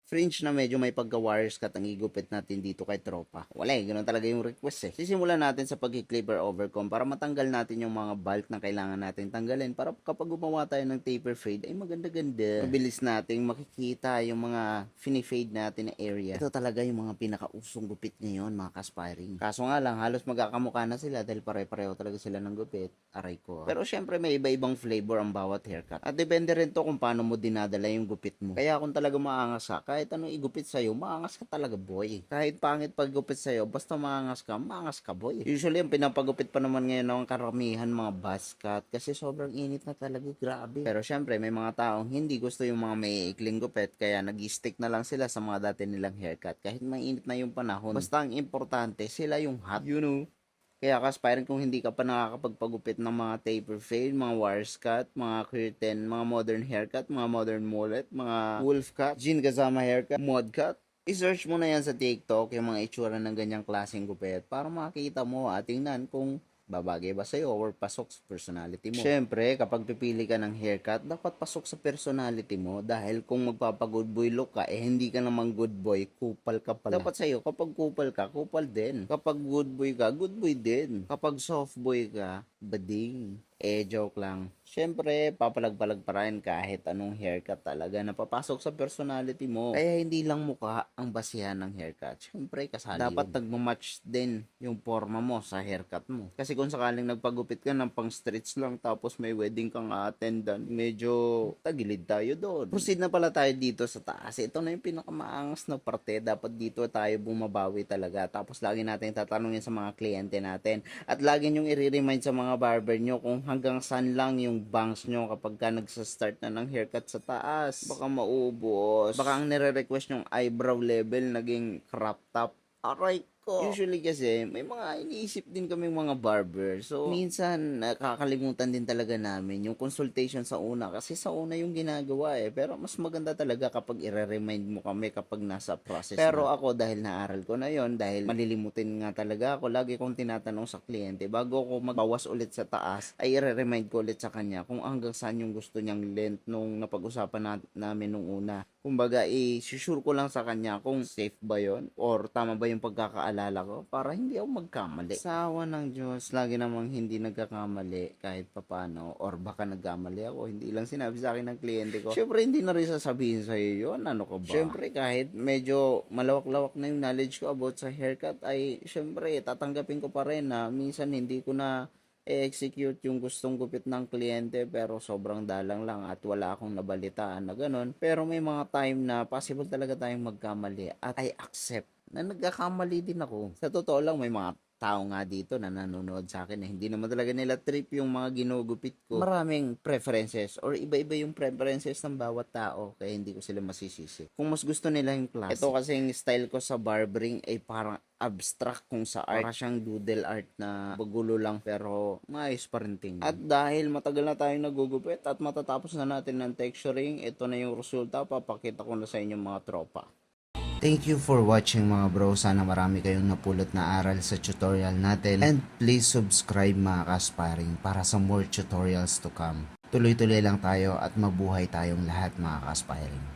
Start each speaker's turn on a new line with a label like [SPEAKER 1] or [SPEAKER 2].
[SPEAKER 1] fringe na medyo may pagka-wires cut ang igupit natin dito kay tropa. Wala ganun talaga yung request Sisimulan natin sa pag-clipper overcomb para matanggal natin yung mga bulk na kailangan natin tanggalin para kapag gumawa tayo ng taper fade ay maganda-ganda. Mabilis nating makikita yung mga fini-fade natin na area. Ito talaga yung mga pinakausong gupit ngayon mga ka-aspiring. Kaso nga lang halos magkakamukha na sila dahil pare-pareho talaga sila ng gupit. Aray ko. Pero syempre may iba-ibang flavor ang bawat haircut. At depende rin to kung paano mo dinadala yung gupit mo. Kaya kung talaga maangas ka, kahit anong igupit sa'yo, maangas ka talaga boy. Kahit pangit paggupit sa'yo, basta maangas ka boy. Usually, yung pinapagupit pa naman ngayon ng karamihan mga buzz cut kasi sobrang init na talaga, grabe. Pero syempre, may mga taong hindi gusto yung mga may ikling gupit kaya nag-stick na lang sila sa mga dati nilang haircut. Kahit mainit na yung panahon, basta ang importante, sila yung hot. You know? Kaya ka-aspiring kung hindi ka pa nakakapagpagupit ng mga taper fade, mga wires cut, mga curtain, mga modern haircut, mga modern mullet, mga wolf cut, Jin Gazama haircut, mod cut, i-search mo na yan sa TikTok yung mga itsura ng ganyang klaseng gupit para makita mo at tingnan kung babagay ba sa'yo or pasok sa personality mo. Siyempre, kapag pipili ka ng haircut, dapat pasok sa personality mo dahil kung magpapa-good boy look ka, hindi ka namang good boy, kupal ka pala. Dapat sa'yo, kapag kupal ka, kupal din. Kapag good boy ka, good boy din. Kapag soft boy ka, bading. Joke lang. Siyempre, papalag-palag pa rin kahit anong haircut talaga na papasok sa personality mo. Kaya hindi lang mukha ang basihan ng haircut. Siyempre, kasali dapat nagmamatch din yung forma mo sa haircut mo. Kasi kung sakaling nagpagupit ka ng pang streets lang tapos may wedding kang attendan, medyo tagilid tayo doon. Proceed na pala tayo dito sa taas. Ito na yung pinakamaangas na parte. Dapat dito tayo bumabawi talaga. Tapos lagi natin tatanungin sa mga kliyente natin. At lagi nyong i-remind sa mga barber nyo kung hanggang saan lang yung bangs nyo kapag ka nagsa-start na ng haircut sa taas. Baka maubos. Baka ang nire-request yung eyebrow level naging crop top. Aray ko. Usually kasi, may mga iniisip din kaming mga barber. So, minsan, nakakalimutan din talaga namin yung consultation sa una. Kasi sa una yung ginagawa Pero mas maganda talaga kapag i-remind mo kami kapag nasa process Pero ako, dahil naaral ko na yon dahil malilimutin nga talaga ako, lagi kong tinatanong sa kliyente, bago ako magbawas ulit sa taas, ay i-remind ko ulit sa kanya kung hanggang saan yung gusto niyang length nung napag-usapan namin nung una. Kumbaga, i-sure ko lang sa kanya kung safe ba yon or tama ba yung pagkakaalala ko para hindi ako magkamali. Sa awa ng Diyos, lagi namang hindi nagkakamali kahit papano or baka nagkamali ako. Hindi lang sinabi sa akin ng kliyente ko. Syempre, hindi na rin sasabihin sa'yo yun. Ano ka ba? Syempre, kahit medyo malawak-lawak na yung knowledge ko about sa haircut, ay syempre, tatanggapin ko pa rin na minsan hindi ko na execute yung gustong gupit ng kliyente pero sobrang dalang lang at wala akong nabalitaan na ganun. Pero may mga time na possible talaga tayong magkamali at I accept na nagkakamali din ako. Sa totoo lang, may mga tao nga dito na nanonood sa akin hindi naman talaga nila trip yung mga ginugupit ko. Maraming preferences or iba-iba yung preferences ng bawat tao kaya hindi ko sila masisisi. Kung mas gusto nila yung classic. Ito kasi yung style ko sa barbering ay parang abstract kung sa art. Para siyang doodle art na bagulo lang pero maayos pa rin tingnan. At dahil matagal na tayong nagugupit at matatapos na natin ng texturing, ito na yung resulta. Papakita ko na sa inyo mga tropa. Thank you for watching mga bro. Sana marami kayong napulot na aral sa tutorial natin. And please subscribe mga ka-aspiring para sa more tutorials to come. Tuloy-tuloy lang tayo at mabuhay tayong lahat mga ka-aspiring.